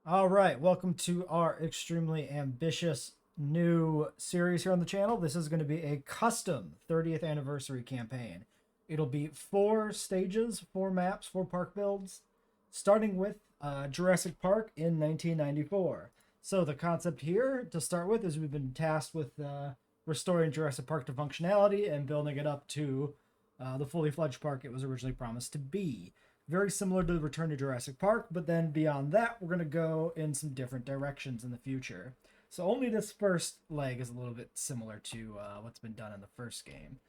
All right, welcome to our extremely ambitious new series here on the channel. This is going to be a custom 30th anniversary campaign. It'll be 4 stages, 4 maps, 4 park builds, starting with Jurassic Park in 1994. So the concept here to start with is we've been tasked with restoring Jurassic Park to functionality and building it up to the fully fledged park it was originally promised to be. Very similar to the Return to Jurassic Park, but then beyond that, we're going to go in some different directions in the future. So only this first leg is a little bit similar to what's been done in the first game.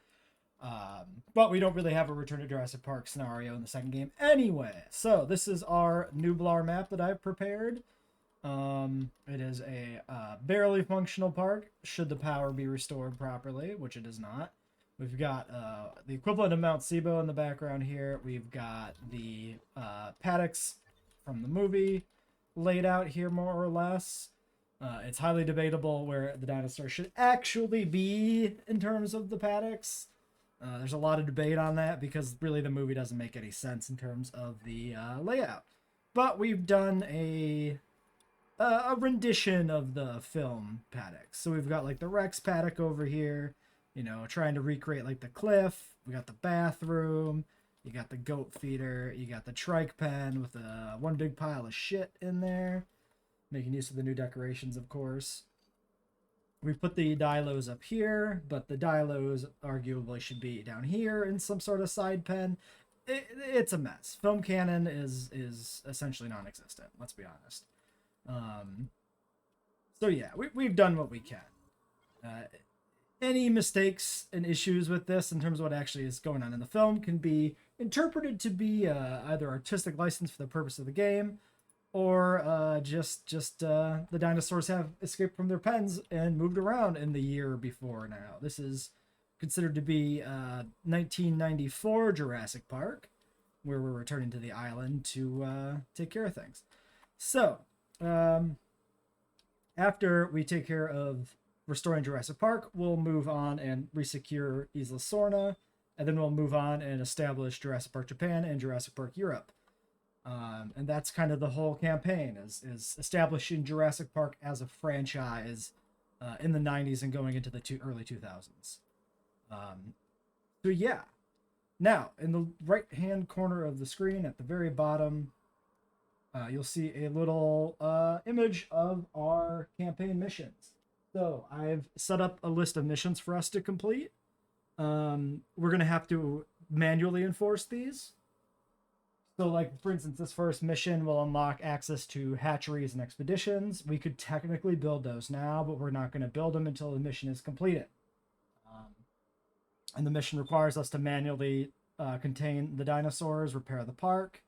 But we don't really have a Return to Jurassic Park scenario in the second game anyway. So this is our Nublar map that I've prepared. It is a barely functional park, should the power be restored properly, which it is not. We've got the equivalent of Mount Sibo in the background here. We've got the paddocks from the movie laid out here, more or less. It's highly debatable where the dinosaurs should actually be in terms of the paddocks. There's a lot of debate on that because really the movie doesn't make any sense in terms of the layout. But we've done a rendition of the film paddocks. So we've got like the Rex paddock over here, trying to recreate like the cliff. We got the bathroom. You got the goat feeder. You got the trike pen with one big pile of shit in there. Making use of the new decorations, of course. We've put the dilos up here, but the dilos arguably should be down here in some sort of side pen. It's a mess. Film canon is essentially non-existent, let's be honest. So yeah, we've done what we can. Any mistakes and issues with this in terms of what actually is going on in the film can be interpreted to be either artistic license for the purpose of the game, or just the dinosaurs have escaped from their pens and moved around in the year before now. This is considered to be 1994 Jurassic Park, where we're returning to the island to take care of things. So, after we take care of restoring Jurassic Park, we'll move on and resecure Isla Sorna, and then we'll move on and establish Jurassic Park Japan and Jurassic Park Europe. And that's kind of the whole campaign is establishing Jurassic Park as a franchise in the 90s and going into the early 2000s. So yeah. Now, in the right-hand corner of the screen at the very bottom, you'll see a little image of our campaign missions. So I've set up a list of missions for us to complete. We're going to have to manually enforce these. So, like, for instance, this first mission will unlock access to hatcheries and expeditions. We could technically build those now, but we're not going to build them until the mission is completed. And the mission requires us to manually contain the dinosaurs, repair the park.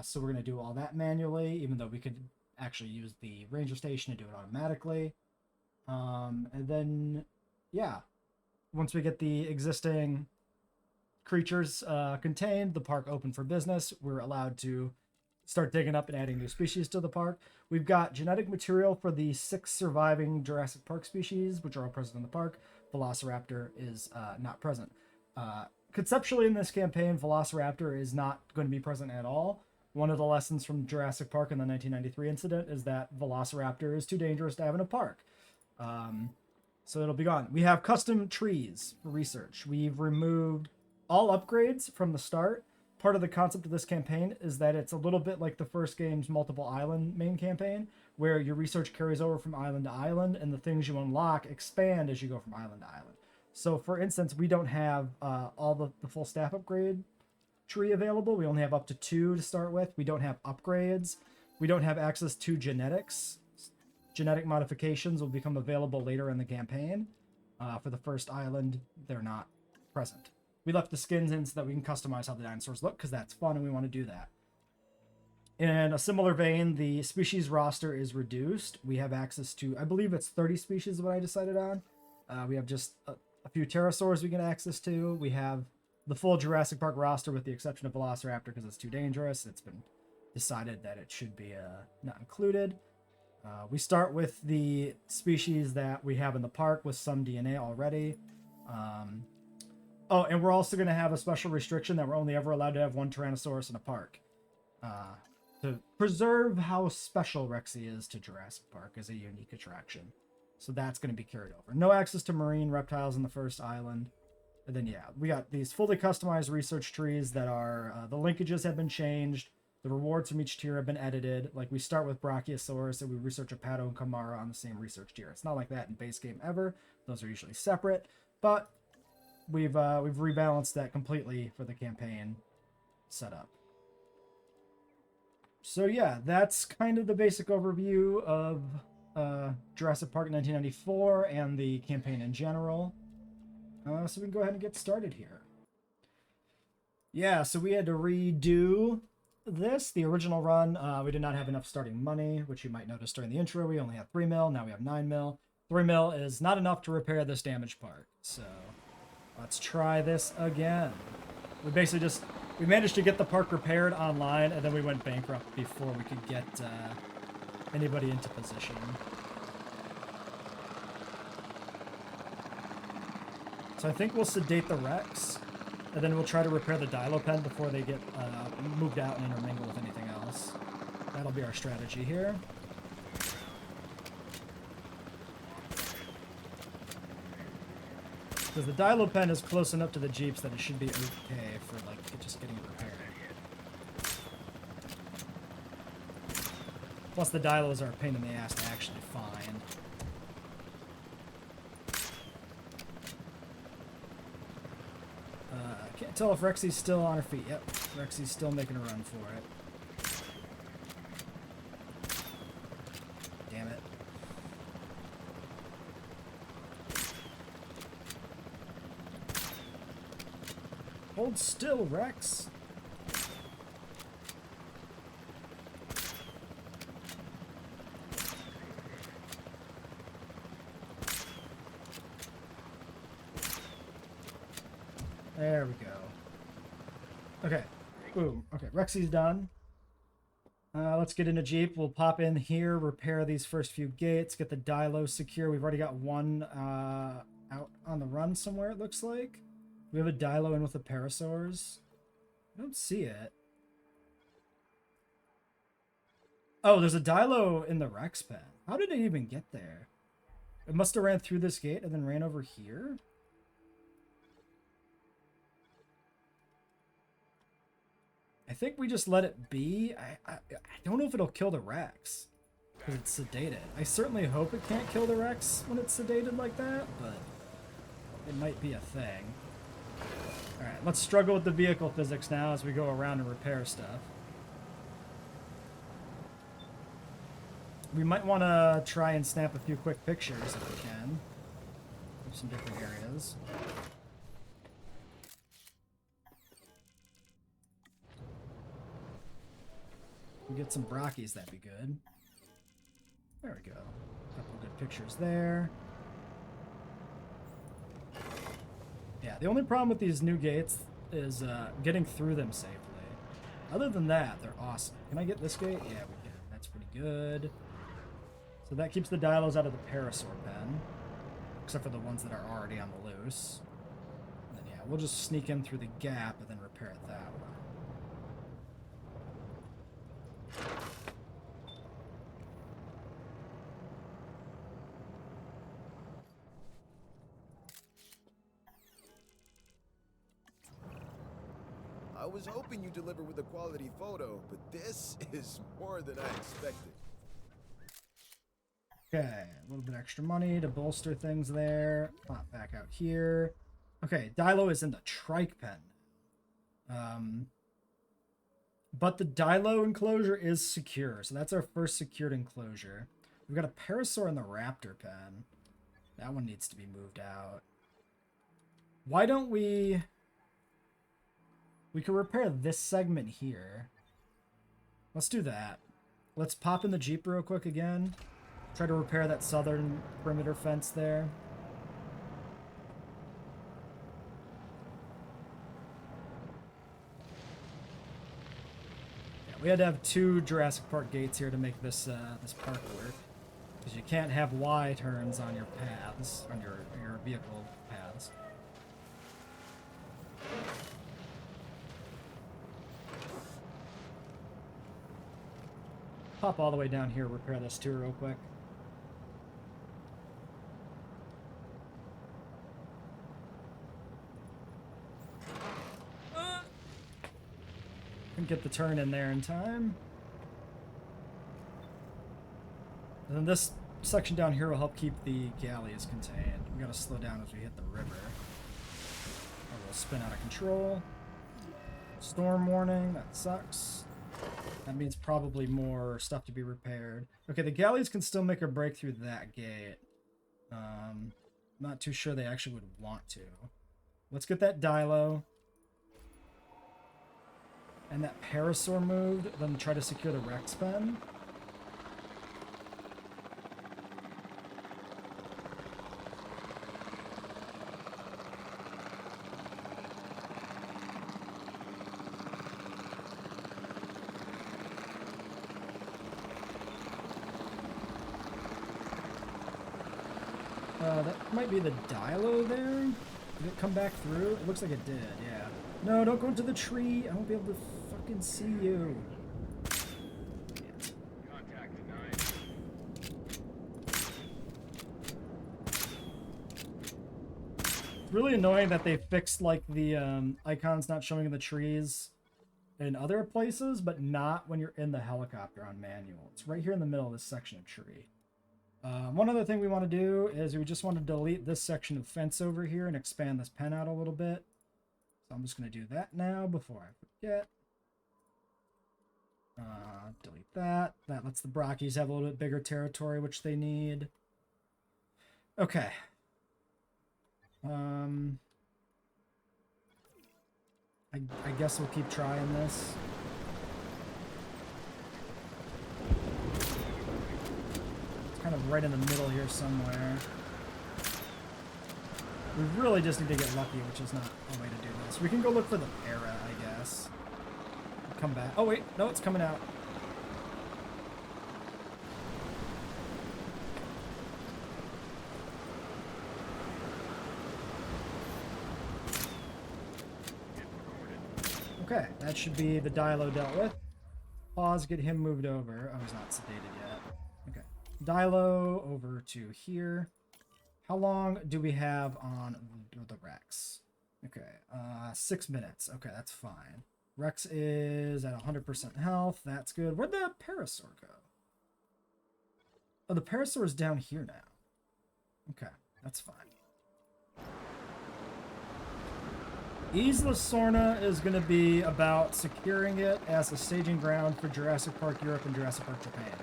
So we're going to do all that manually, even though we could actually use the ranger station to do it automatically. And then, yeah, once we get the existing creatures contained, the park open for business, we're allowed to start digging up and adding new species to the park. We've got genetic material for the 6 surviving Jurassic Park species, which are all present in the park. Velociraptor is not present. Conceptually in this campaign, Velociraptor is not going to be present at all. One of the lessons from Jurassic Park in the 1993 incident is that Velociraptor is too dangerous to have in a park. So it'll be gone. We have custom trees for research. We've removed all upgrades from the start. Part of the concept of this campaign is that it's a little bit like the first game's multiple island main campaign, where your research carries over from island to island, and the things you unlock expand as you go from island to island. So, for instance, we don't have all the full staff upgrade tree available. We only have up to 2 to start with. We don't have upgrades. We don't have access to genetics. Genetic modifications will become available later in the campaign. For the first island, they're not present. We left the skins in so that we can customize how the dinosaurs look, because that's fun and we want to do that. In a similar vein, the species roster is reduced. We have access to, I believe it's 30 species is what I decided on. We have just a few pterosaurs we get access to. We have the full Jurassic Park roster with the exception of Velociraptor because it's too dangerous. It's been decided that it should be not included. We start with the species that we have in the park with some DNA already. Oh, and we're also going to have a special restriction that we're only ever allowed to have 1 Tyrannosaurus in a park. to preserve how special Rexy is to Jurassic Park as a unique attraction. So that's going to be carried over. No access to marine reptiles in the first island. And then, yeah, we got these fully customized research trees that are, the linkages have been changed. The rewards from each tier have been edited. Like, we start with Brachiosaurus and we research a Pato and Kamara on the same research tier. It's not like that in base game ever. Those are usually separate. But we've rebalanced that completely for the campaign setup. So yeah, that's kind of the basic overview of Jurassic Park 1994 and the campaign in general. So we can go ahead and get started here. Yeah, so we had to redo this. The original run, we did not have enough starting money, which you might notice during the intro. We only had 3 mil, now we have 9 mil. 3 mil is not enough to repair this damaged part. So let's try this again. We basically we managed to get the park repaired online, and then we went bankrupt before we could get anybody into position. So I think we'll sedate the Rex, and then we'll try to repair the Dilo pen before they get moved out and intermingle with anything else. That'll be our strategy here. Because the Dilo pen is close enough to the Jeeps that it should be okay for, like, just getting it repaired. Plus the Dilos are a pain in the ass to actually find. Can't tell if Rexy's still on her feet. Yep, Rexy's still making a run for it. Damn it. Hold still, Rex. There we go. Okay. Boom. Okay, Rexy's done. Let's get in a Jeep. We'll pop in here, repair these first few gates, get the Dilo secure. We've already got one out on the run somewhere, it looks like. We have a Dilo in with the Parasaurs. I don't see it. Oh, there's a Dilo in the Rex pen. How did it even get there? It must have ran through this gate and then ran over here? I think we just let it be. I don't know if it'll kill the Rex, because it's sedated. I certainly hope it can't kill the Rex when it's sedated like that, but it might be a thing. Alright, let's struggle with the vehicle physics now as we go around and repair stuff. We might want to try and snap a few quick pictures if we can of some different areas. If we get some brachis, that'd be good. There we go. A couple good pictures there. Yeah, the only problem with these new gates is getting through them safely. Other than that, they're awesome. Can I get this gate? Yeah, we can. That's pretty good. So that keeps the Dilos out of the Parasaur pen, except for the ones that are already on the loose. And then, yeah, we'll just sneak in through the gap and then repair it that way. I was hoping you'd deliver with a quality photo, but this is more than I expected. Okay, a little bit extra money to bolster things there. Pop back out here. Okay, Dilo is in the trike pen. But the Dilo enclosure is secure, so that's our first secured enclosure. We've got a Parasaur in the Raptor pen. That one needs to be moved out. Why don't we... We can repair this segment here. Let's do that. Let's pop in the Jeep real quick again. Try to repair that southern perimeter fence there. Yeah, we had to have 2 Jurassic Park gates here to make this this park work. Because you can't have Y turns on your paths, on your vehicle paths. pop all the way down here, repair this too real quick. Can get the turn in there in time. And then this section down here will help keep the galleys contained. We gotta slow down as we hit the river. Or we'll spin out of control. Storm warning, that sucks. That means probably more stuff to be repaired. Okay, the galleys can still make a break through that gate. Not too sure they actually would want to. Let's get that Dilo. And that Parasaur moved, then try to secure the Rex pen. That might be the Dilo there. Did it come back through? It looks like it did, yeah. No, don't go into the tree. I won't be able to fucking see you. Contact denied. It's really annoying that they fixed, like, the icons not showing in the trees in other places, but not when you're in the helicopter on manual. It's right here in the middle of this section of tree. One other thing we want to do is we just want to delete this section of fence over here and expand this pen out a little bit. So I'm just going to do that now before I forget. Delete that. That lets the Brockies have a little bit bigger territory, which they need. Okay. I guess we'll keep trying this. Kind of right in the middle here somewhere. We really just need to get lucky, which is not a way to do this. We can go look for the para, I guess. Come back. Oh, wait. No, it's coming out. Okay, that should be the Dilo dealt with. Pause, get him moved over. Oh, he's not sedated yet. Okay. Dilo over to here. How long do we have on the Rex? Okay, 6 minutes. Okay, that's fine. Rex is at 100% health. That's good. Where'd the Parasaur go? Oh, the Parasaur is down here now. Okay, that's fine. Isla Sorna is going to be about securing it as a staging ground for Jurassic Park Europe and Jurassic Park Japan.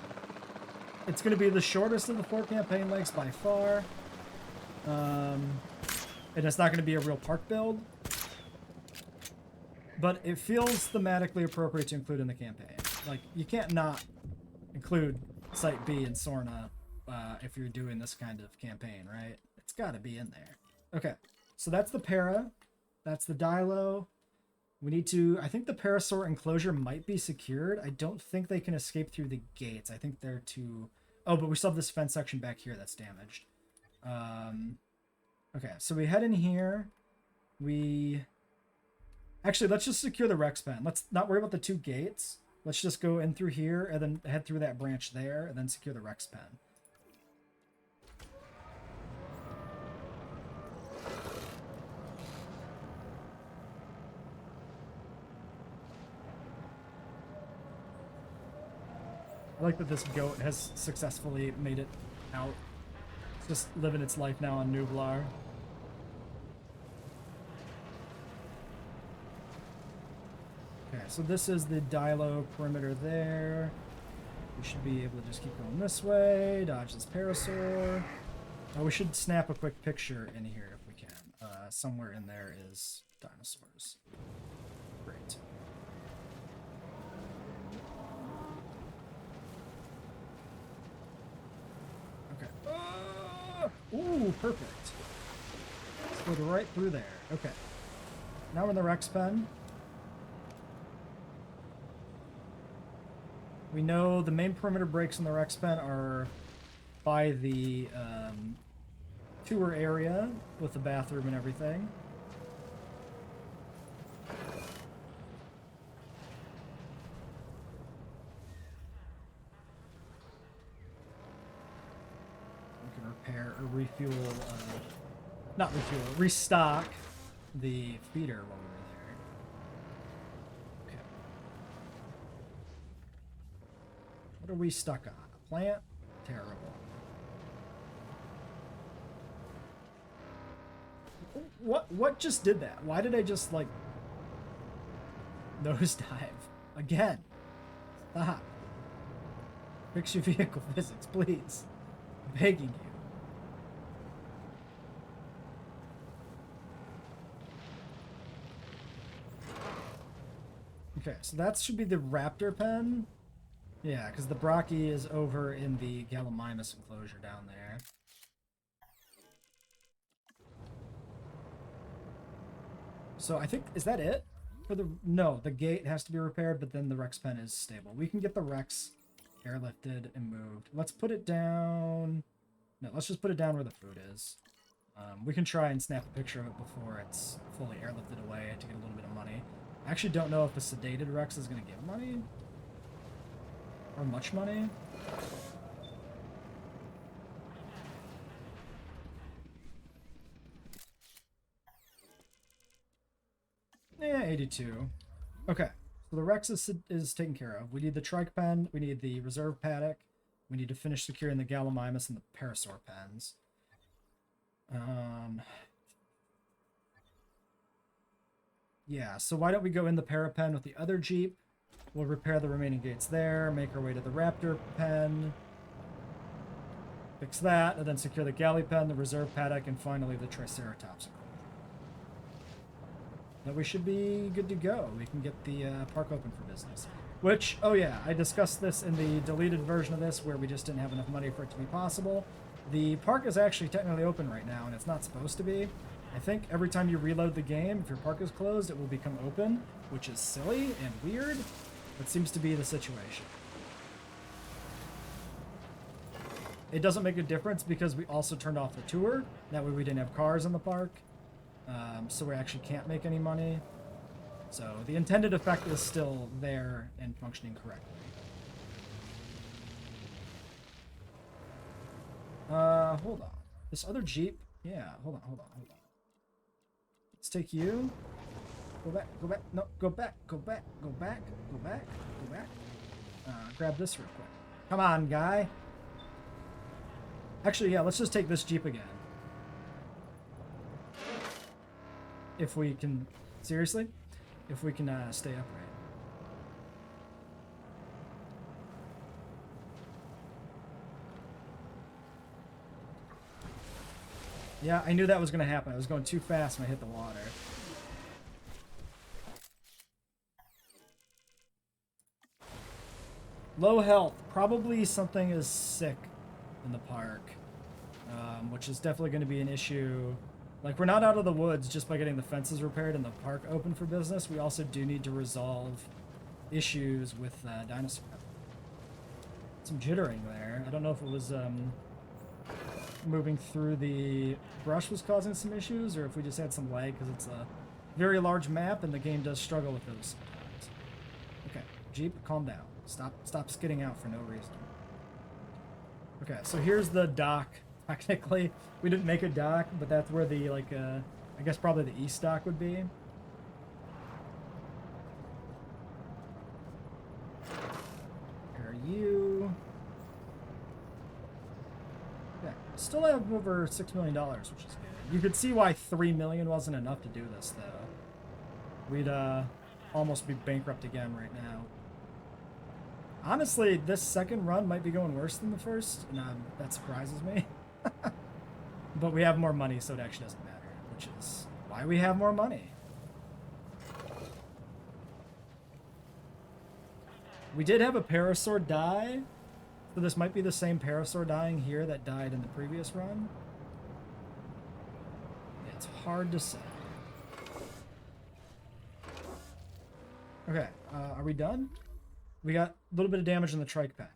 It's going to be the shortest of the 4 campaign legs by far. And it's not going to be a real park build. But it feels thematically appropriate to include in the campaign. Like, you can't not include Site B and Sorna if you're doing this kind of campaign, right? It's got to be in there. Okay, so that's the Para. That's the Dilo. We need to... I think the Parasaur enclosure might be secured. I don't think they can escape through the gates. I think they're too... Oh, but we still have this fence section back here that's damaged. Okay, so we head in here. We... Actually, let's just secure the Rex pen. Let's not worry about the 2 gates. Let's just go in through here and then head through that branch there and then secure the Rex pen. I like that this goat has successfully made it out. It's just living its life now on Nublar. Okay, so this is the Dilo perimeter there. We should be able to just keep going this way, dodge this Parasaur. Oh, we should snap a quick picture in here if we can. Somewhere in there is dinosaurs. Great. Okay. Ooh, perfect. Let's go right through there. Okay. Now we're in the Rex pen. We know the main perimeter breaks in the Rex pen are by the tour area with the bathroom and everything. repair or refuel, not refuel, restock the feeder while we were there. Okay. What are we stuck on? A plant? Terrible. What just did that? Why did I just, like, nosedive? Again. Stop. Fix your vehicle physics, please. I'm begging you. Okay, so that should be the raptor pen. Yeah, because the Brockie is over in the Gallimimus enclosure down there. So I think, is that it? For the, no, the gate has to be repaired, but then the Rex pen is stable. We can get the Rex airlifted and moved. Let's put it down. No, let's just put it down where the food is. We can try and snap a picture of it before it's fully airlifted away to get a little bit of money. I actually don't know if a sedated Rex is going to give money. Or much money. Yeah, 82. Okay, so the Rex is taken care of. We need the trike pen, we need the reserve paddock, we need to finish securing the Gallimimus and the Parasaur pens. Yeah, so why don't we go in the Parapen with the other Jeep? We'll repair the remaining gates there, make our way to the Raptor pen, fix that, and then secure the Galley pen, the reserve paddock, and finally the Triceratops. Then we should be good to go. We can get the park open for business. Which, oh yeah, I discussed this in the deleted version of this where we just didn't have enough money for it to be possible. The park is actually technically open right now, and it's not supposed to be. I think every time you reload the game, if your park is closed, it will become open, which is silly and weird, but seems to be the situation. It doesn't make a difference because we also turned off the tour. That way we didn't have cars in the park. So we actually can't make any money. So the intended effect is still there and functioning correctly. Hold on. This other Jeep? Yeah, hold on. Let's take you. Go back. No, go back. Grab this real quick. Come on, guy. Actually, yeah, let's just take this Jeep again. If we can, seriously? If we can stay upright. Yeah, I knew that was going to happen. I was going too fast when I hit the water. Low health. Probably something is sick in the park, which is definitely going to be an issue. Like, we're not out of the woods just by getting the fences repaired and the park open for business. We also do need to resolve issues with dinosaurs. Some jittering there. I don't know if it was moving through the brush was causing some issues, or if we just had some lag because it's a very large map and the game does struggle with those sometimes. Okay, Jeep, calm down. Stop skidding out for no reason. Okay, so here's the dock. Technically, we didn't make a dock, but that's where the, like, I guess probably the east dock would be. Here are you. Yeah, still have over $6 million, which is good. You could see why $3 million wasn't enough to do this, though. We'd almost be bankrupt again right now. Honestly, this second run might be going worse than the first, and that surprises me. But we have more money, so it actually doesn't matter, which is why we have more money. We did have a Parasaur die, so this might be the same Parasaur dying here that died in the previous run. It's hard to say. Okay, are we done? We got a little bit of damage in the trike pack.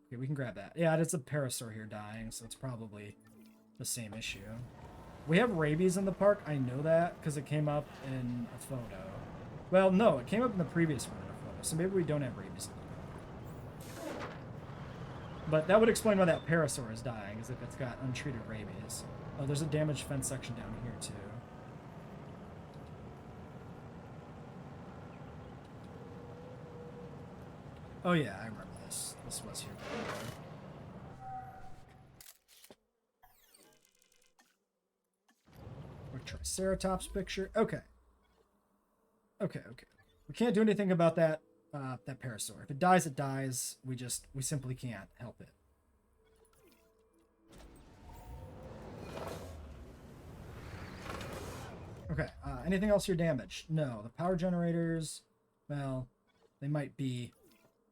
Okay, we can grab that. Yeah, it's a Parasaur here dying, so it's probably the same issue. We have rabies in the park. I know that because it came up in a photo. Well, no, it came up in the previous one in a photo, so maybe we don't have rabies in the park. But that would explain why that parasaur is dying, is if it's got untreated rabies. Oh, there's a damaged fence section down here, too. Oh, yeah, I remember this. This was here before. Triceratops picture. Okay. Okay. We can't do anything about that that parasaur. If it dies, it dies. We simply can't help it. Okay. Anything else here damaged? No. The power generators, well, they might be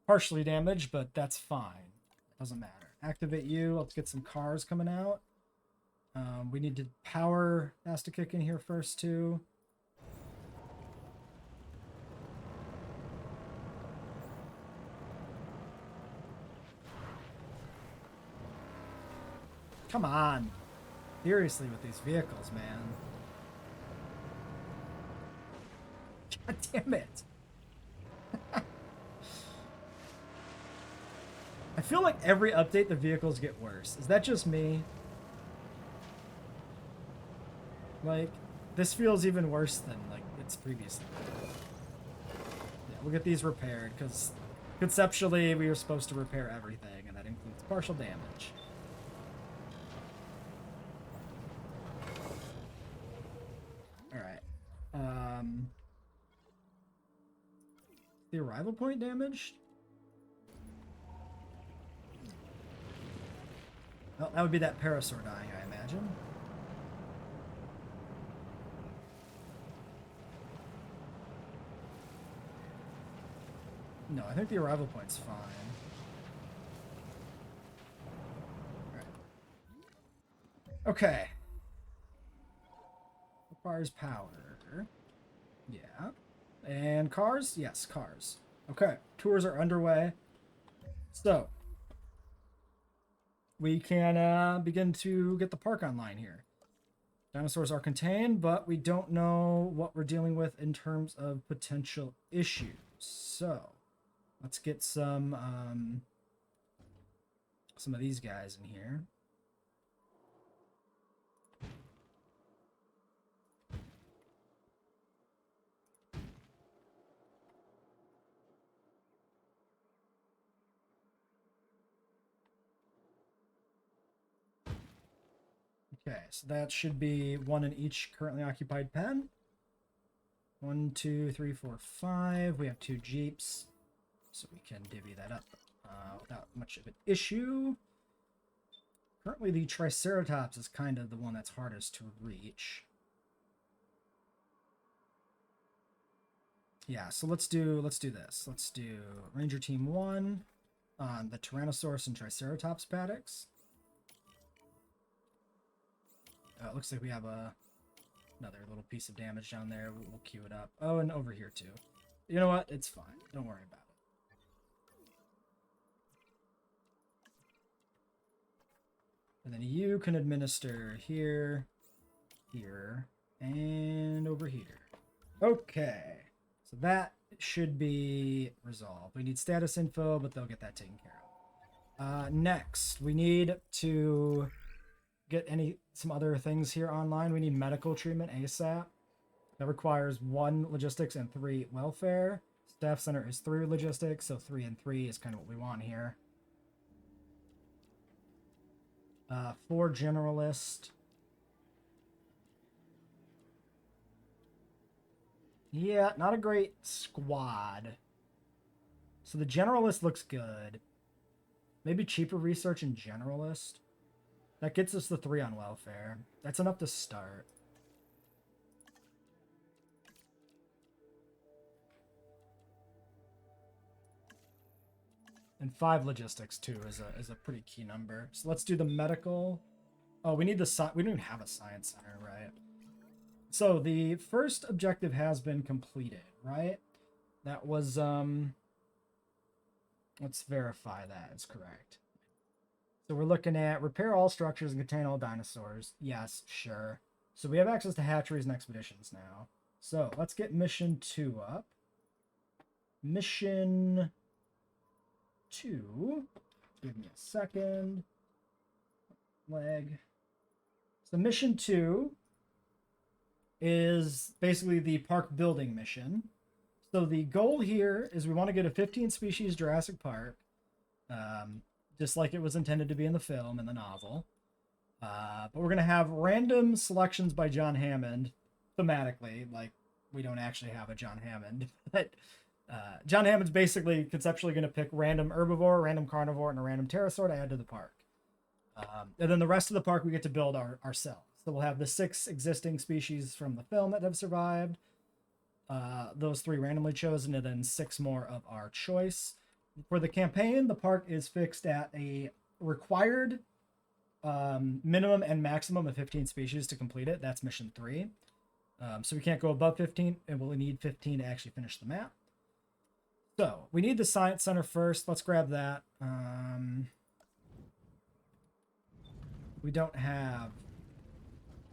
partially damaged, but that's fine. It doesn't matter. Activate you. Let's get some cars coming out. We need to power has to kick in here first too. Come on. Seriously with these vehicles, man. God damn it. I feel like every update the vehicles get worse. Is that just me? Like, this feels even worse than, like, it's previously. Yeah, we'll get these repaired, because conceptually we were supposed to repair everything, and that includes partial damage. Alright. The arrival point damaged? Well, that would be that parasaur dying, I imagine. No, I think the arrival point's fine. Right. Okay. Requires power. Yeah. And cars? Yes, cars. Okay. Tours are underway. So, we can begin to get the park online here. Dinosaurs are contained, but we don't know what we're dealing with in terms of potential issues. So, let's get some of these guys in here. Okay, so that should be one in each currently occupied pen. 1, 2, 3, 4, 5. We have 2 Jeeps, so we can divvy that up without much of an issue. Currently, the Triceratops is kind of the one that's hardest to reach. Yeah, so let's do this. Let's do Ranger Team 1 on the Tyrannosaurus and Triceratops paddocks. It looks like we have another little piece of damage down there. We'll queue it up. Oh, and over here too. You know what? It's fine. Don't worry about it. And then you can administer here, here, and over here. Okay. So that should be resolved. We need status info, but they'll get that taken care of. Next, we need to get some other things here online. We need medical treatment ASAP. That requires 1 logistics and 3 welfare. Staff center is 3 logistics, so 3 and 3 is kind of what we want here. 4 generalist. Yeah, not a great squad. So the generalist looks good. Maybe cheaper research and generalist. That gets us the 3 on welfare. That's enough to start. And 5 logistics too is a pretty key number. So let's do the medical. Oh, we need we don't even have a science center, right? So the first objective has been completed, right? That was let's verify that is correct. So we're looking at repair all structures and contain all dinosaurs. Yes, sure. So we have access to hatcheries and expeditions now. So let's get mission 2 up. Mission 2 Give me a second. Leg. So mission 2 is basically the park building mission. So the goal here is we want to get a 15 species Jurassic Park, just like it was intended to be in the film and the novel. But we're going to have random selections by John Hammond thematically. Like, we don't actually have a John Hammond, but John Hammond's basically conceptually going to pick random herbivore, random carnivore, and a random pterosaur to add to the park. And then the rest of the park we get to build ourselves. So we'll have the 6 existing species from the film that have survived, those 3 randomly chosen, and then 6 more of our choice. For the campaign, the park is fixed at a required minimum and maximum of 15 species to complete it. That's mission 3. So we can't go above 15, and we'll need 15 to actually finish the map. So we need the Science Center first. Let's grab that. We don't have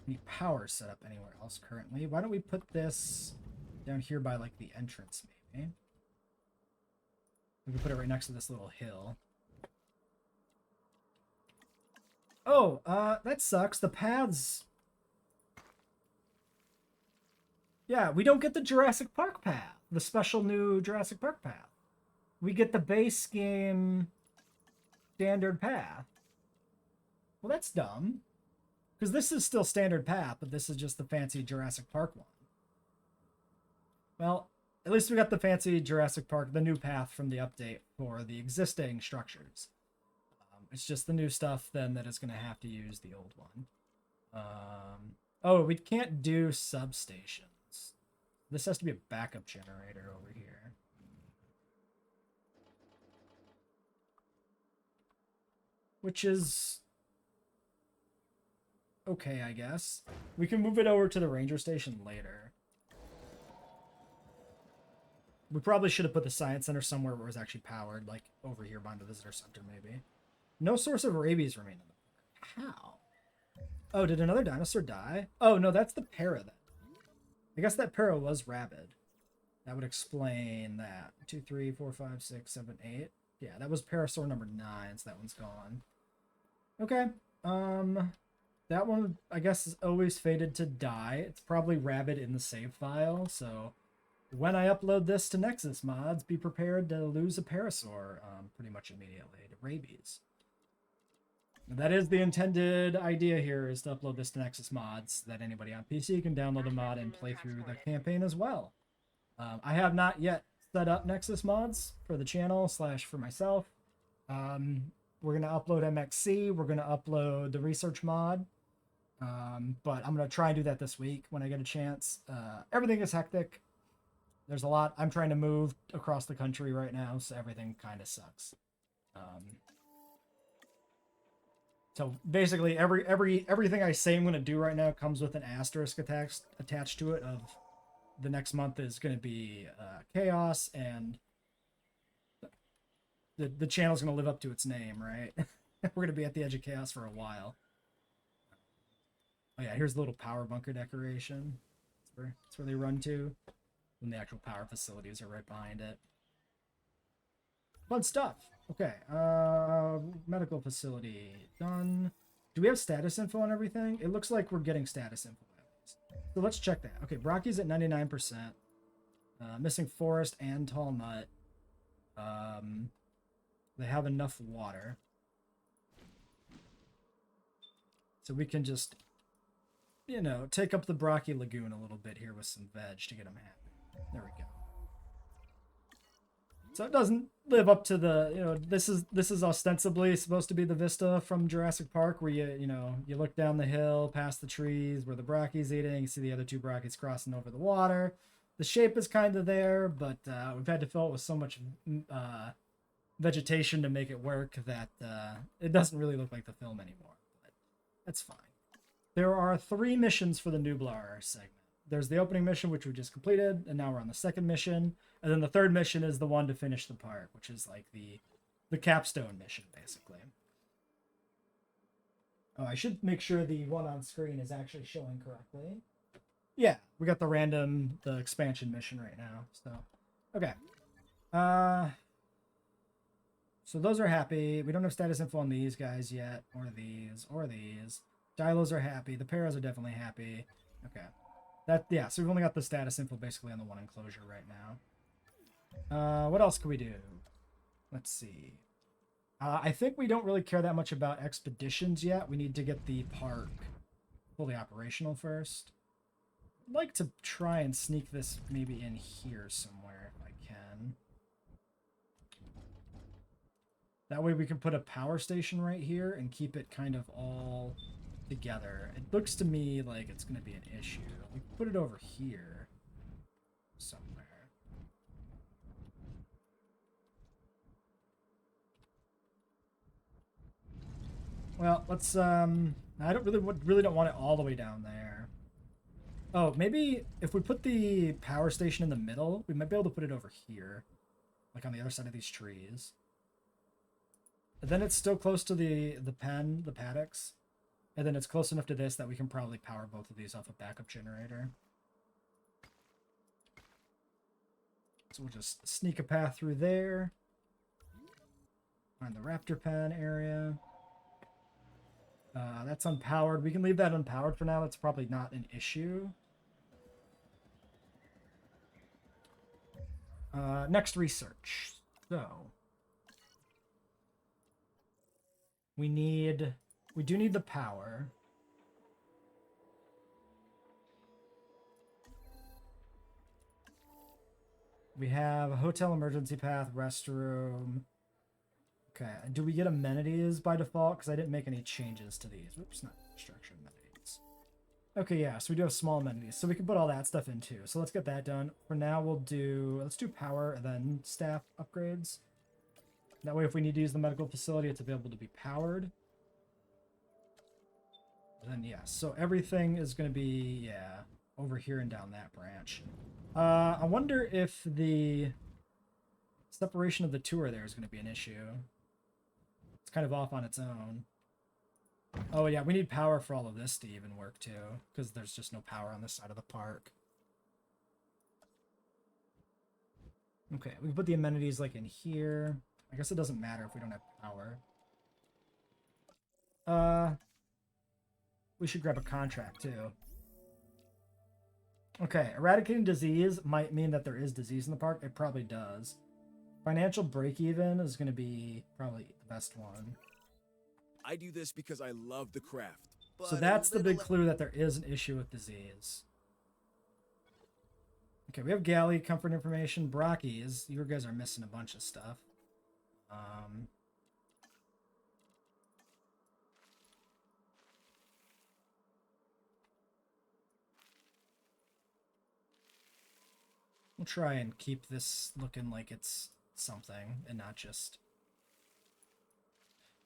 any power set up anywhere else currently. Why don't we put this down here by like the entrance maybe? We can put it right next to this little hill. Oh, that sucks. The paths. Yeah, we don't get the Jurassic Park path, the special new Jurassic Park path. We get the base game standard path. Well, that's dumb. Because this is still standard path, but this is just the fancy Jurassic Park one. Well, at least we got the fancy Jurassic Park, the new path from the update for the existing structures. It's just the new stuff then that is going to have to use the old one. Oh, we can't do substations. This has to be a backup generator over here. Which is okay, I guess. We can move it over to the ranger station later. We probably should have put the science center somewhere where it was actually powered, like over here behind the visitor center, maybe. No source of rabies remain in the park. How? Oh, did another dinosaur die? Oh, no, that's the para then. I guess that para was rabid. That would explain that. 2, 3, 4, 5, 6, 7, 8. Yeah, that was parasaur number 9, so that one's gone. Okay. That one, I guess, is always fated to die. It's probably rabid in the save file, so when I upload this to Nexus Mods, be prepared to lose a parasaur pretty much immediately to rabies. That is the intended idea here, is to upload this to Nexus Mods, so that anybody on PC can download the mod and play through the campaign as well. I have not yet set up Nexus Mods for the channel / for myself. We're going to upload MXC. We're going to upload the research mod. But I'm going to try and do that this week when I get a chance. Everything is hectic. There's a lot. I'm trying to move across the country right now, so everything kind of sucks. So basically, everything I say I'm going to do right now comes with an asterisk attached to it of the next month is going to be chaos, and the channel's going to live up to its name, right? We're going to be at the edge of chaos for a while. Oh yeah, here's the little power bunker decoration. That's where they run to. And the actual power facilities are right behind it. Fun stuff. Okay, medical facility done. Do we have status info on everything? It looks like we're getting status info. So let's check that. Okay, Brocky's at 99%. Missing forest and tall nut. They have enough water. So we can just, you know, take up the Brocky Lagoon a little bit here with some veg to get them happy. There we go. So it doesn't live up to the, you know, this is ostensibly supposed to be the vista from Jurassic Park where you look down the hill past the trees where the Brocky's eating, you see the other 2 Brockies crossing over the water. The shape is kind of there, but we've had to fill it with so much vegetation to make it work that it doesn't really look like the film anymore. But that's fine. There are 3 missions for the Nublar segment. There's the opening mission, which we just completed, and now we're on the second mission. And then the third mission is the one to finish the park, which is like the capstone mission, basically. Oh, I should make sure the one on screen is actually showing correctly. Yeah, we got the expansion mission right now. So, okay. So those are happy. We don't have status info on these guys yet, or these, or these. Dilos are happy. The paras are definitely happy. Okay. Yeah, so we've only got the status info basically on the one enclosure right now. What else can we do? Let's see. I think we don't really care that much about expeditions yet. We need to get the park fully operational first. I'd like to try and sneak this maybe in here somewhere if I can. That way we can put a power station right here and keep it kind of all together. It looks to me like it's going to be an issue. We can put it over here somewhere. Well, let's I don't really don't want it all the way down there. Oh, maybe if we put the power station in the middle, we might be able to put it over here, like on the other side of these trees. And then it's still close to the paddocks. And then it's close enough to this that we can probably power both of these off a backup generator. So we'll just sneak a path through there. Find the raptor pen area. That's unpowered. We can leave that unpowered for now. That's probably not an issue. Next research. So we do need the power. We have a hotel emergency path, restroom. Okay, do we get amenities by default? Because I didn't make any changes to these. Oops, not structure amenities. Okay, yeah, so we do have small amenities. So we can put all that stuff in too. So let's get that done. For now, let's do power and then staff upgrades. That way, if we need to use the medical facility, it's available to be powered. And then, yeah, so everything is going to be, yeah, over here and down that branch. I wonder if the separation of the tour there is going to be an issue. It's kind of off on its own. Oh, yeah, we need power for all of this to even work, too, because there's just no power on this side of the park. Okay, we can put the amenities, like, in here. I guess it doesn't matter if we don't have power. We should grab a contract, too. Okay, eradicating disease might mean that there is disease in the park. It probably does. Financial break-even is going to be probably the best one. I do this because I love the craft. So that's the big clue that there is an issue with disease. Okay, we have galley, comfort information, brockies. You guys are missing a bunch of stuff. We'll try and keep this looking like it's something and not just...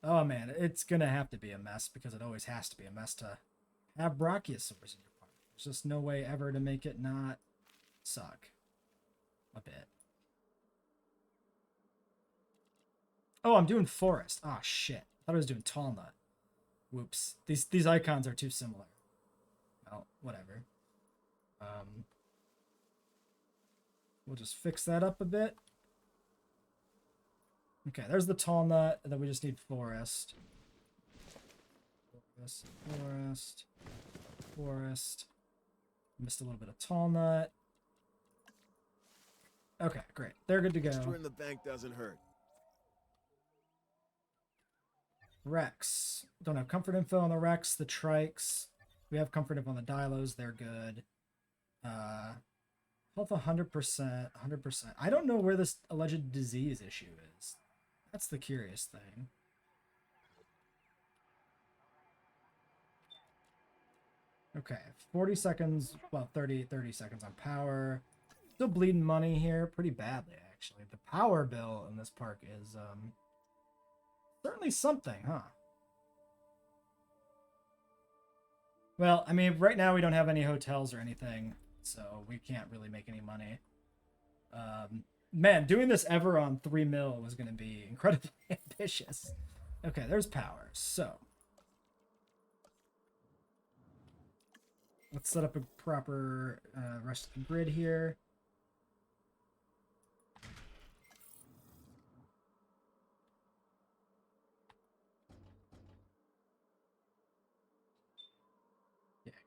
Oh man, it's gonna have to be a mess because it always has to be a mess to have brachiosaurs in your park. There's just no way ever to make it not suck a bit. Oh, I'm doing forest. Oh shit. I thought I was doing tall nut. Whoops. These icons are too similar. Well, whatever. We'll just fix that up a bit. Okay, there's the tall nut, and then we just need forest. Forest. Missed a little bit of tall nut. Okay, great. They're good to go. Extra in the bank doesn't hurt. Rex. Don't have comfort info on the Rex, the Trikes. We have comfort info on the Dilos, they're good. Health 100%, 100%. I don't know where this alleged disease issue is. That's the curious thing. Okay, 40 seconds, well, 30 seconds on power. Still bleeding money here pretty badly, actually. The power bill in this park is certainly something, huh? Well, I mean, right now we don't have any hotels or anything, so we can't really make any money. Man, doing this ever on 3 mil was going to be incredibly ambitious. Okay, there's power. So let's set up a proper rest of the grid here.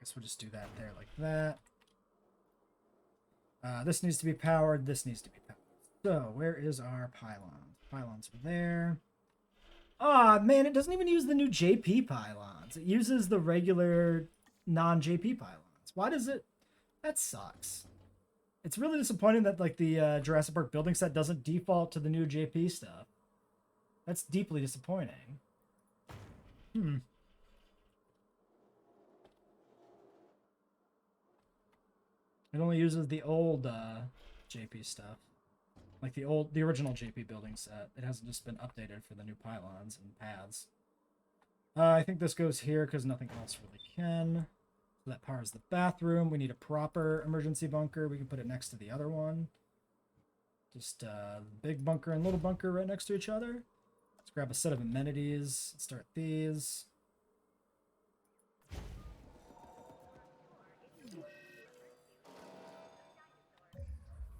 guess we'll just do that there like that. This needs to be powered. This needs to be powered. So where is our pylon? Pylons are there. Ah, man, it doesn't even use the new JP pylons. It uses the regular non-JP pylons. Why does it? That sucks. It's really disappointing that like the Jurassic Park building set doesn't default to the new JP stuff. That's deeply disappointing. Hmm. It only uses the old JP stuff. Like the original JP building set. It hasn't just been updated for the new pylons and paths. I think this goes here because nothing else really can. So that powers the bathroom. We need a proper emergency bunker. We can put it next to the other one. Just big bunker and little bunker right next to each other. Let's grab a set of amenities. Let's start these.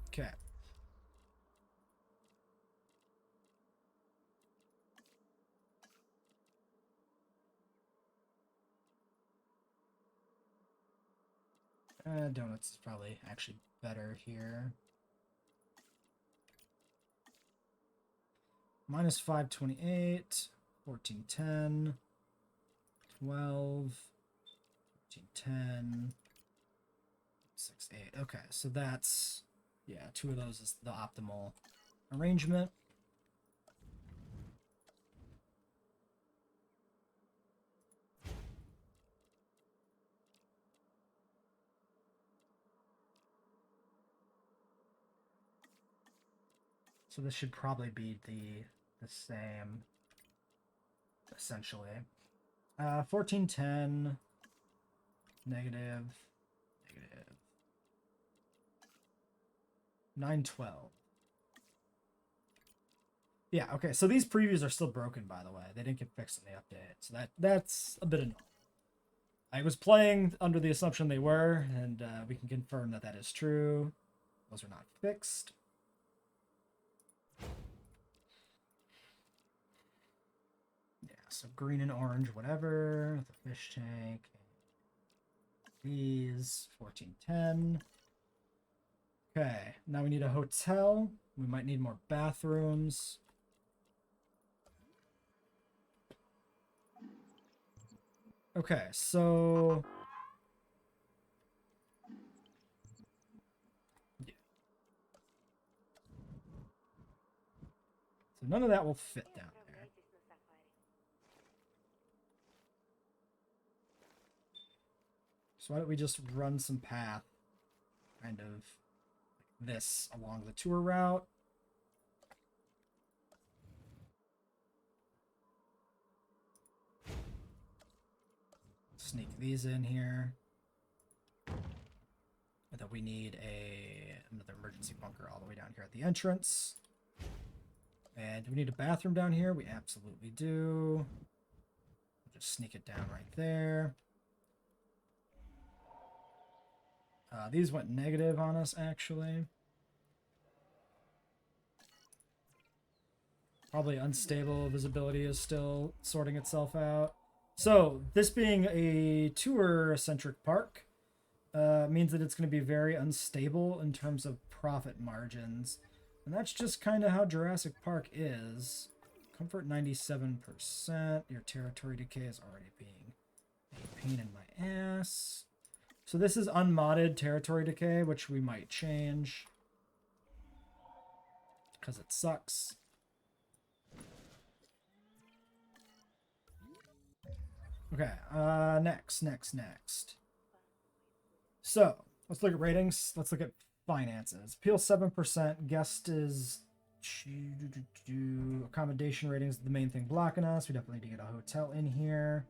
Okay. Donuts is probably actually better here. Minus 528, 1410, 12, 1410, 68. Okay, so that's, yeah, 2 of those is the optimal arrangement. So this should probably be the same, essentially. 1410, negative, negative, 912. Yeah, okay, so these previews are still broken, by the way. They didn't get fixed in the update, so that's a bit annoying. I was playing under the assumption they were, and we can confirm that that is true. Those are not fixed. Yeah, so green and orange, whatever. The fish tank. These, 1410. Okay, now we need a hotel. We might need more bathrooms. Okay, so... yeah. So none of that will fit down there. So why don't we just run some path, kind of like this, along the tour route. Sneak these in here. And then we need another emergency bunker all the way down here at the entrance. And do we need a bathroom down here? We absolutely do. We'll just sneak it down right there. These went negative on us, actually. Probably unstable visibility is still sorting itself out. So, this being a tour-centric park means that it's going to be very unstable in terms of profit margins. And that's just kind of how Jurassic Park is. Comfort 97%. Your territory decay is already being a pain in my ass. So this is unmodded territory decay, which we might change. Because it sucks. Okay, next. So, let's look at ratings. Let's look at finances. Appeal 7%. Guest is... accommodation ratings is the main thing blocking us. We definitely need to get a hotel in here.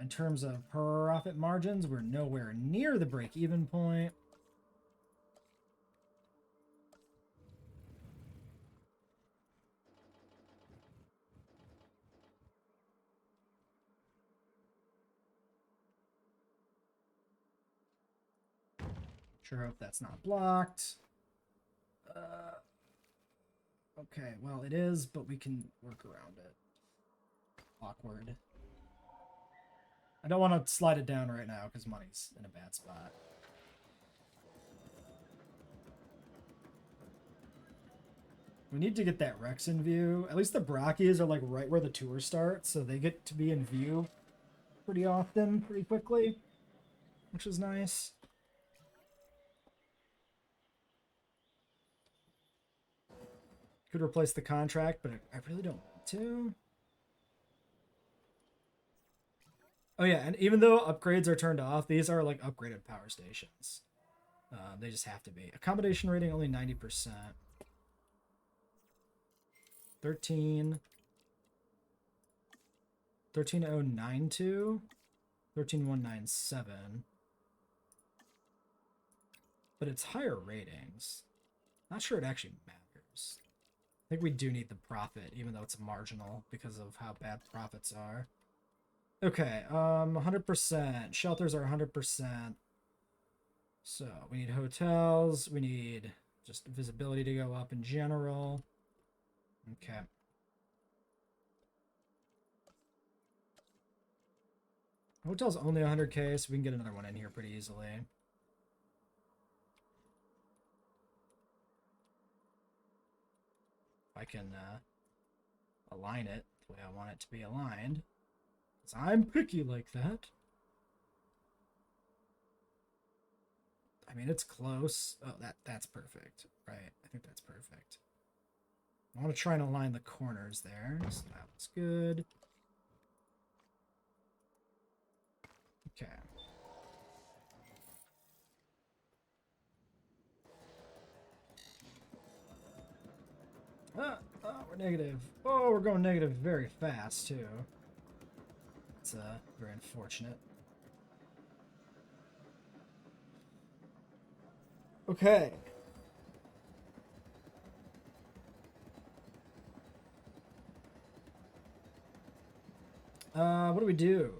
In terms of profit margins, we're nowhere near the break-even point. Sure hope that's not blocked. Okay, well, it is, but we can work around it. Awkward. I don't want to slide it down right now because money's in a bad spot. We need to get that Rex in view. At least the Brachys are like right where the tour starts, so they get to be in view pretty often, pretty quickly, which is nice. Could replace the contract, but I really don't want to. Oh yeah, and even though upgrades are turned off, these are like upgraded power stations. They just have to be. Accommodation rating only 90%. 13. 13092. 13197. But it's higher ratings. Not sure it actually matters. I think we do need the profit, even though it's marginal because of how bad profits are. Okay, 100%. Shelters are 100%. So we need hotels. We need just visibility to go up in general. Okay. Hotel's only 100k, so we can get another one in here pretty easily. I can align it the way I want it to be aligned. Because I'm picky like that. I mean, it's close. Oh, that's perfect. Right. I think that's perfect. I want to try and align the corners there. So that was good. Okay. We're negative. Oh, we're going negative very fast, too. It's very unfortunate. Okay. What do we do?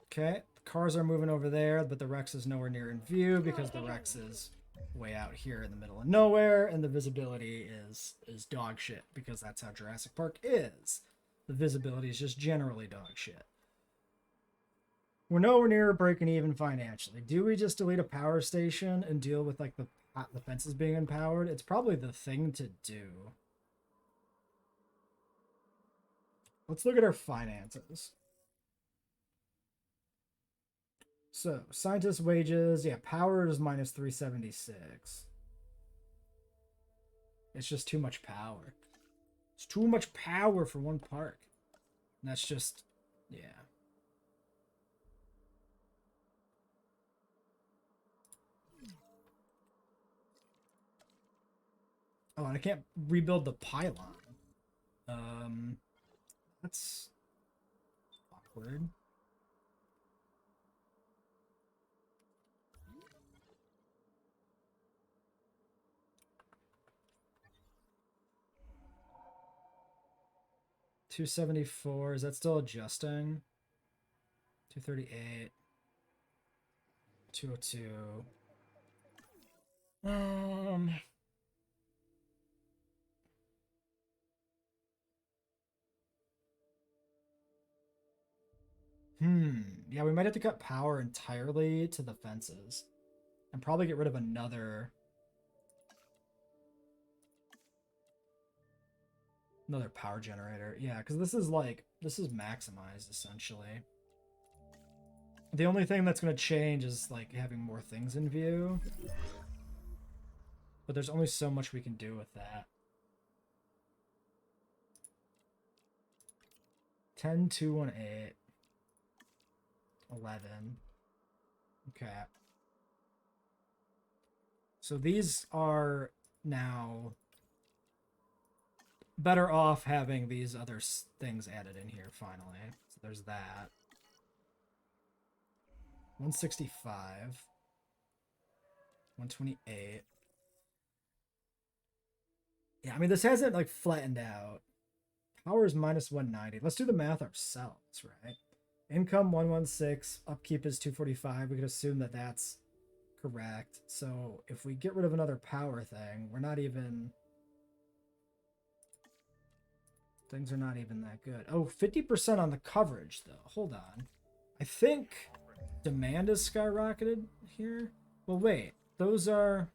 Okay, the cars are moving over there, but the Rex is nowhere near in view because the Rex is way out here in the middle of nowhere, and the visibility is dog shit because that's how Jurassic Park is. The visibility is just generally dog shit. We're nowhere near breaking even financially. Do we just delete a power station and deal with like the fences being empowered? It's probably the thing to do. Let's look at our finances. So, scientist wages, yeah, power is minus 376. It's just too much power. It's too much power for one park. And that's just, yeah. Oh, and I can't rebuild the pylon. That's awkward. $274. Is that still adjusting? 238. 202. Yeah, we might have to cut power entirely to the fences. And probably get rid of another power generator. Yeah, because this is maximized essentially. The only thing that's going to change is like having more things in view. But there's only so much we can do with that. 10, 2, 1, 8. 11. Okay. So these are now better off having these other things added in here finally. So there's that. 165. 128. Yeah, I mean, this hasn't like flattened out. Power is minus 190. Let's do the math ourselves, right? Income 116, upkeep is 245. We could assume that that's correct. So if we get rid of another power thing, we're not even... Things are not even that good. Oh, 50% on the coverage, though. Hold on. I think demand is skyrocketed here. Well, wait. Those are...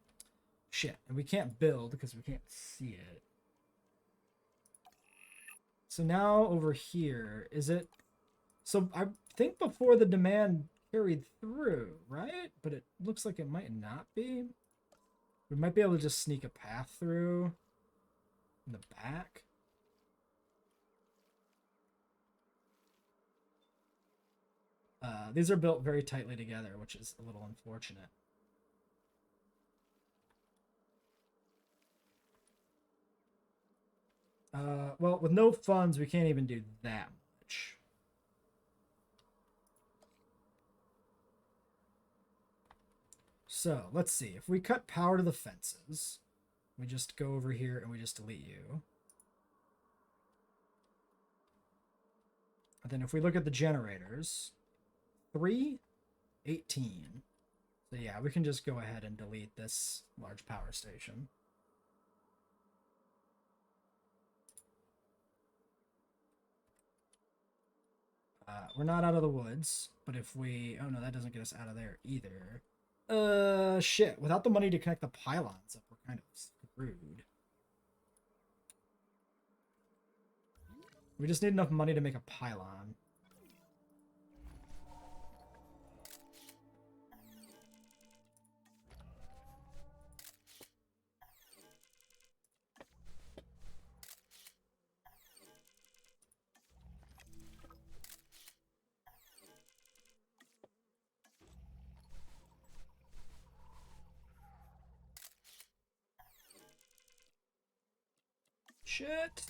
Shit. And we can't build because we can't see it. So now over here, is it... So I think before the demand carried through, right? But it looks like it might not be. We might be able to just sneak a path through in the back. These are built very tightly together, which is a little unfortunate. Well, with no funds, we can't even do that much. So, let's see. If we cut power to the fences, we just go over here and we just delete you. And then if we look at the generators, 3, 18. So yeah, we can just go ahead and delete this large power station. We're not out of the woods, but if we... Oh no, that doesn't get us out of there either. Shit. Without the money to connect the pylons up, we're kind of screwed. We just need enough money to make a pylon. Shit.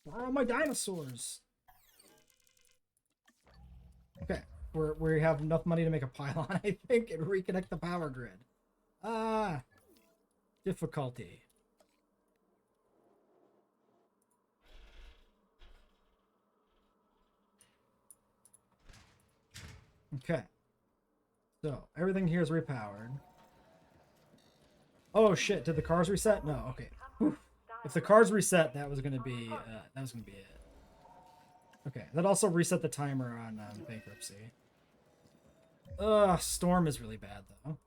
Where are all my dinosaurs? Okay, we have enough money to make a pylon, I think, and reconnect the power grid. Difficulty. Okay. So, everything here is repowered. Oh shit, did the cars reset? No, okay. Whew. If the cars reset, that was gonna be it. Okay, that also reset the timer on bankruptcy. Storm is really bad though.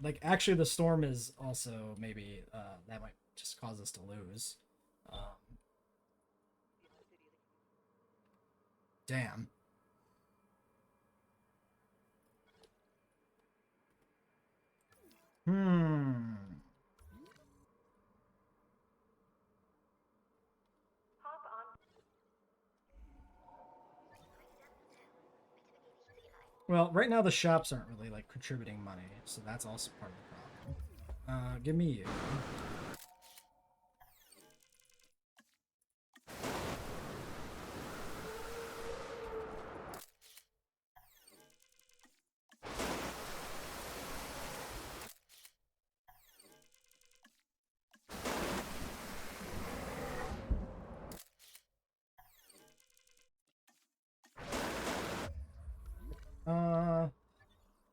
Like actually the storm is also maybe that might just cause us to lose. Damn. Well, right now the shops aren't really like contributing money, so that's also part of the problem. Give me you.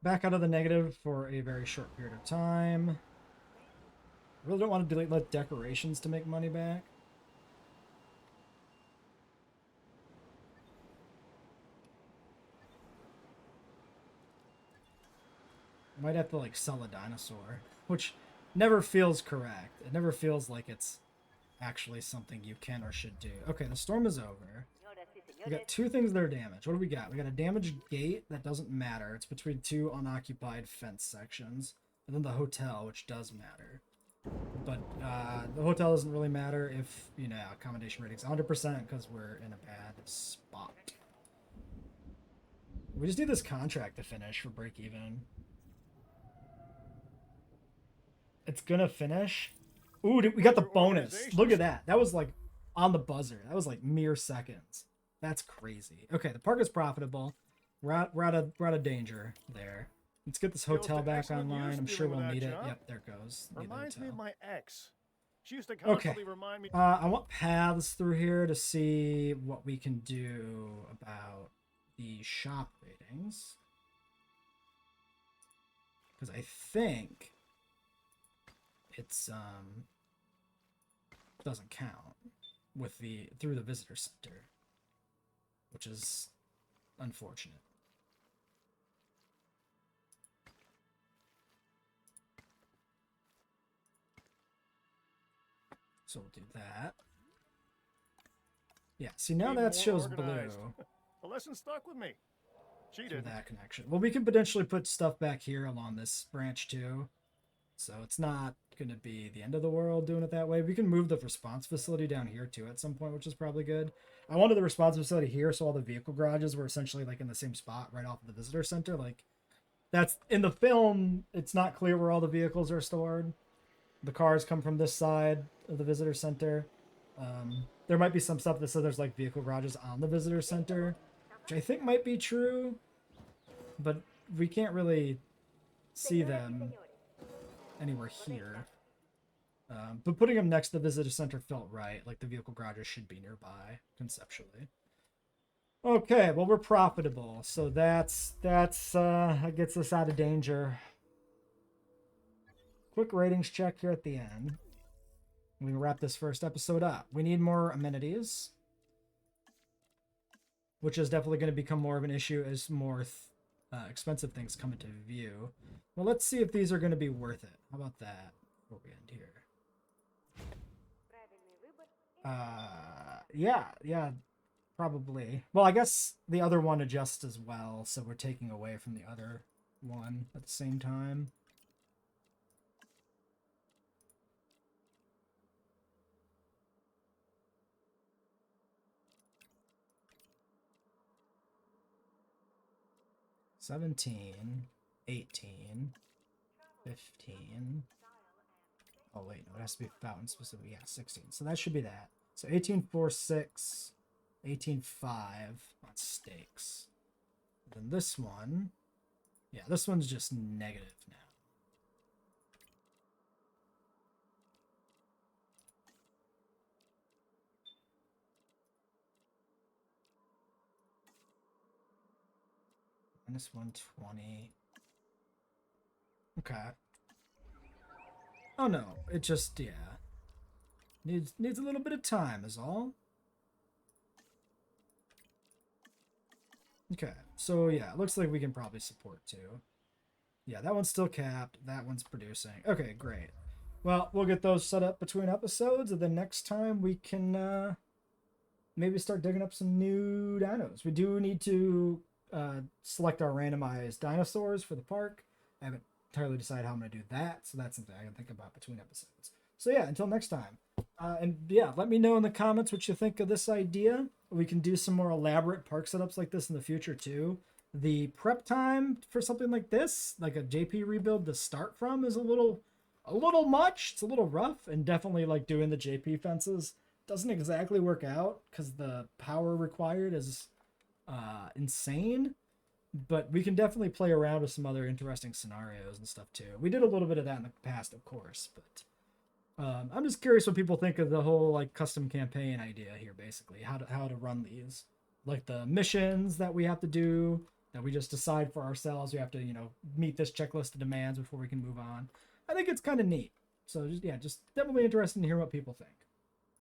Back out of the negative for a very short period of time. I really don't want to let decorations to make money back. Might have to like sell a dinosaur, which never feels correct. It never feels like it's actually something you can or should do. Okay, the storm is over. We got 2 things that are damaged. What do we got? We got a damaged gate that doesn't matter. It's between 2 unoccupied fence sections. And then the hotel, which does matter. But the hotel doesn't really matter if, you know, accommodation rating's 100% because we're in a bad spot. We just need this contract to finish for break even. It's gonna finish. Ooh, we got the bonus. Look at that. That was like on the buzzer. That was like mere seconds. That's crazy. Okay, the park is profitable. We're out of danger there. Let's get this hotel back online. I'm sure we'll need it. Yep, there it goes. Reminds me of my ex. She used to constantly remind me. I want paths through here to see what we can do about the shop ratings. Because I think it's doesn't count with through the visitor center, which is unfortunate. So we'll do that. Yeah, see, now Even that more shows organized. blue. The lesson stuck with me. She Through did. that connection. Well, we can potentially put stuff back here along this branch too. So it's not going to be the end of the world doing it that way. We can move the response facility down here too at some point, which is probably good. I wanted the response facility here so all the vehicle garages were essentially like in the same spot right off of the visitor center. Like, that's in the film, it's not clear where all the vehicles are stored. The cars come from this side of the visitor center. There might be some stuff that says there's like vehicle garages on the visitor center, which I think might be true, but we can't really see them anywhere here. But putting them next to the visitor center felt right. Like the vehicle garages should be nearby conceptually. Okay, well, we're profitable, so that gets us out of danger. Quick ratings check here at the end. We can wrap this first episode up. We need more amenities, which is definitely going to become more of an issue as more expensive things come into view. Well, let's see if these are going to be worth it. How about that before we end here? Yeah, probably. Well, I guess the other one adjusts as well, so we're taking away from the other one at the same time. $17, $18, $15. Oh wait, no, it has to be fountain specific. Yeah, 16. So that should be that. So 18.46, 18.5 on stakes. Then this one, yeah, this one's just negative now. Minus 120. Okay. Oh no, it just, yeah. Needs a little bit of time is all. Okay, so yeah, it looks like we can probably support two. Yeah, that one's still capped. That one's producing. Okay, great. Well, we'll get those set up between episodes, and then next time we can maybe start digging up some new dinos. We do need to select our randomized dinosaurs for the park. I haven't entirely decided how I'm going to do that, so that's something I can think about between episodes. So yeah, until next time. And yeah, let me know in the comments what you think of this idea. We can do some more elaborate park setups like this in the future too. The prep time for something like this, like a JP rebuild to start from, is a little much. It's a little rough, and definitely like doing the JP fences doesn't exactly work out because the power required is insane. But we can definitely play around with some other interesting scenarios and stuff too. We did a little bit of that in the past, of course, but I'm just curious what people think of the whole like custom campaign idea here. Basically, how to run these, like the missions that we have to do, that we just decide for ourselves. We have to meet this checklist of demands before we can move on. I think it's kind of neat. So just definitely interesting to hear what people think.